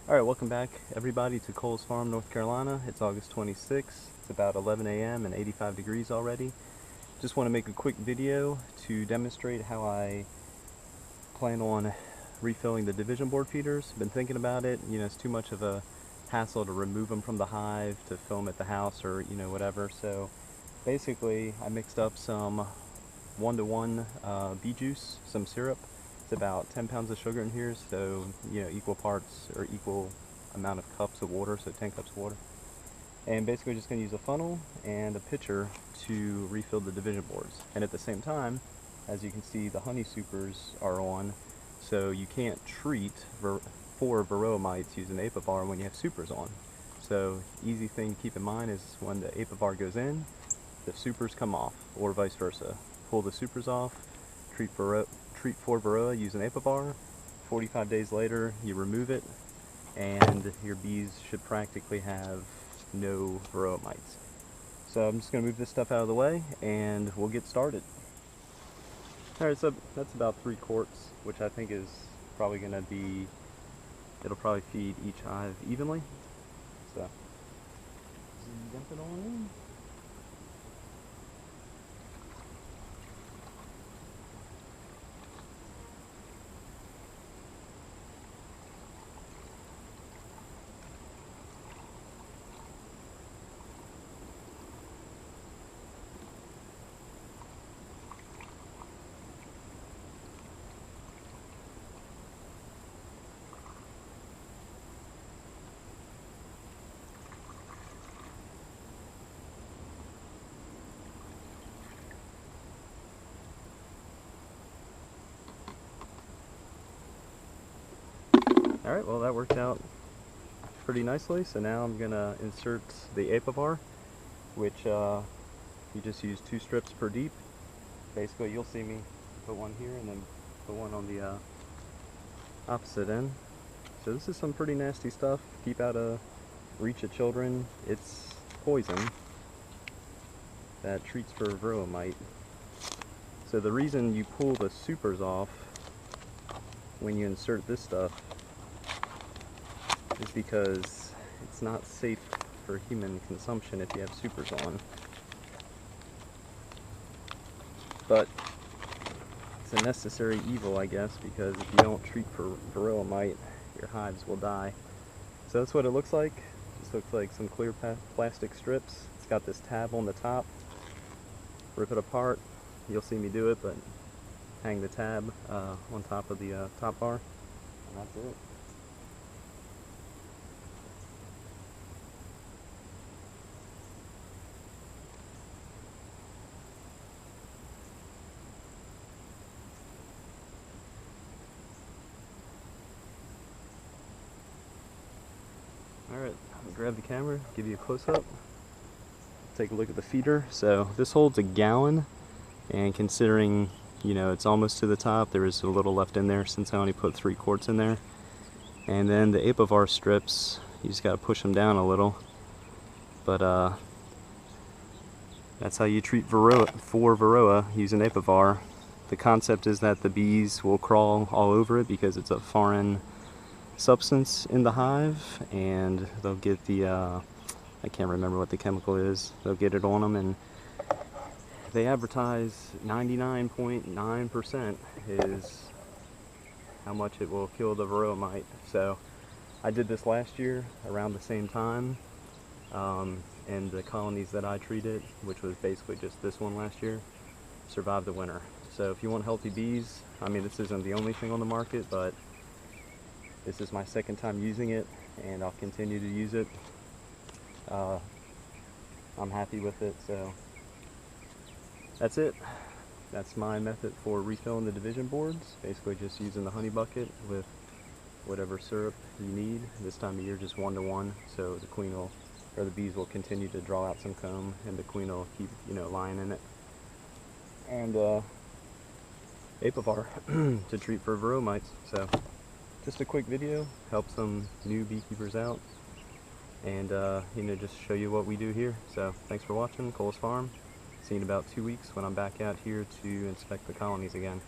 Alright, welcome back everybody to Cole's Farm, North Carolina. It's August 26th. It's about 11 a.m. and 85 degrees already. Just want to make a quick video to demonstrate how I plan on refilling the division board feeders. Been thinking about it. It's too much of a hassle to remove them from the hive, to fill them at the house, or whatever. So basically I mixed up some 1-to-1 bee juice, some syrup. It's about 10 pounds of sugar in here, so equal parts or equal amount of cups of water, so 10 cups of water. And basically just going to use a funnel and a pitcher to refill the division boards. And at the same time, as you can see, the honey supers are on, so you can't treat for Varroa mites using apivar when you have supers on. So easy thing to keep in mind is when the apivar goes in, the supers come off, or vice versa. Pull the supers off, treat for Varroa using apivar. 45 days later, you remove it, and your bees should practically have no Varroa mites. So I'm just going to move this stuff out of the way, and we'll get started. Alright, so that's about 3 quarts, which I think is probably going to be, it'll probably feed each hive evenly. So, dump it on in. Alright, well that worked out pretty nicely. So now I'm going to insert the apivar, which you just use 2 strips per deep. Basically you'll see me put one here and then put one on the opposite end. So this is some pretty nasty stuff. Keep out of reach of children. It's poison that treats for Varroa mite. So the reason you pull the supers off when you insert this stuff is because it's not safe for human consumption if you have supers on. But it's a necessary evil, I guess, because if you don't treat for Varroa mite, your hives will die. So that's what it looks like. It just looks like some clear plastic strips. It's got this tab on the top. Rip it apart. You'll see me do it, but hang the tab on top of the top bar, and that's it. Alright, I'll grab the camera, give you a close-up. Take a look at the feeder. So this holds a gallon, and considering it's almost to the top, there is a little left in there since I only put 3 quarts in there. And then the apivar strips, you just got to push them down a little, but that's how you treat Varroa using apivar. The concept is that the bees will crawl all over it because it's a foreign substance in the hive, and they'll get the I can't remember what the chemical is. They'll get it on them, and they advertise 99.9% is how much it will kill the Varroa mite. So I did this last year around the same time, and the colonies that I treated, which was basically just this one last year, survived the winter. So if you want healthy bees, I mean, this isn't the only thing on the market, but this is my 2nd time using it, and I'll continue to use it. I'm happy with it, so that's it. That's my method for refilling the division boards. Basically just using the honey bucket with whatever syrup you need. This time of year just 1-to-1, so the queen will, or the bees will continue to draw out some comb, and the queen will keep lying in it. And apivar to treat for Varroa mites. So just a quick video, help some new beekeepers out, and just show you what we do here. So thanks for watching Cole's Farm. See you in about 2 weeks when I'm back out here to inspect the colonies again.